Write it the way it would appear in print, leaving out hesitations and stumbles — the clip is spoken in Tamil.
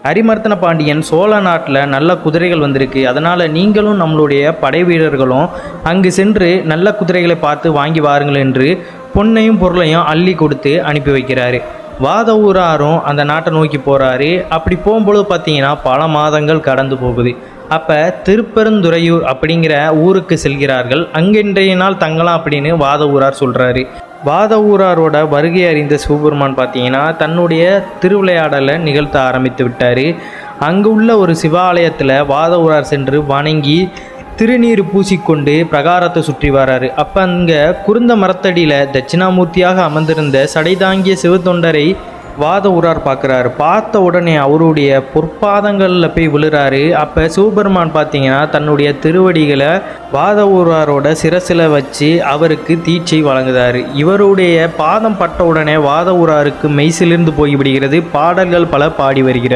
அரிமர்த்தன பாண்டியன் சோழ நாட்டில் நல்ல குதிரைகள் வந்திருக்கு, அதனால் நீங்களும் நம்மளுடைய படை வீரர்களும் அங்கு சென்று நல்ல குதிரைகளை பார்த்து வாங்கி வாருங்கள் என்று பொன்னையும் பொருளையும் அள்ளி கொடுத்து அனுப்பி வைக்கிறாரு. வாதவூராரும் அந்த நாட்டை நோக்கி போகிறாரு. அப்படி போகும்பொழுது பார்த்தீங்கன்னா பல மாதங்கள் கடந்து போகுது. அப்போ திருப்பெருந்துறையூர் அப்படிங்கிற ஊருக்கு செல்கிறார்கள். அங்கே இன்றைய நாள் தங்கலாம் அப்படின்னு வாதவூரார் சொல்கிறாரு. வாதவூராரோட வருகை அறிந்த சிவபெருமான் பார்த்தீங்கன்னா தன்னுடைய திருவிளையாடலை நிகழ்த்த ஆரம்பித்து விட்டார். அங்கே உள்ள ஒரு சிவாலயத்தில் வாதவூரார் சென்று வணங்கி திருநீர் பூசிக்கொண்டு பிரகாரத்தை சுற்றி வராரு. அப்போ அங்கே குருந்த மரத்தடியில் தட்சிணாமூர்த்தியாக அமர்ந்திருந்த சடைதாங்கிய சிவத்தொண்டரை வாதவூரார் பார்க்குறாரு. பார்த்த உடனே அவருடைய பொற்பாதங்களில் போய் விழுறாரு. அப்போ சிவபெருமான் பார்த்தீங்கன்னா தன்னுடைய திருவடிகளை வாதவூராரோட சிரசில் வச்சு அவருக்கு தீட்சை வழங்குதார். இவருடைய பாதம் பட்ட உடனே வாதவூராருக்கு மெய்சிலிருந்து போய்விடுகிறது. பாடல்கள் பல பாடி வருகிறார்.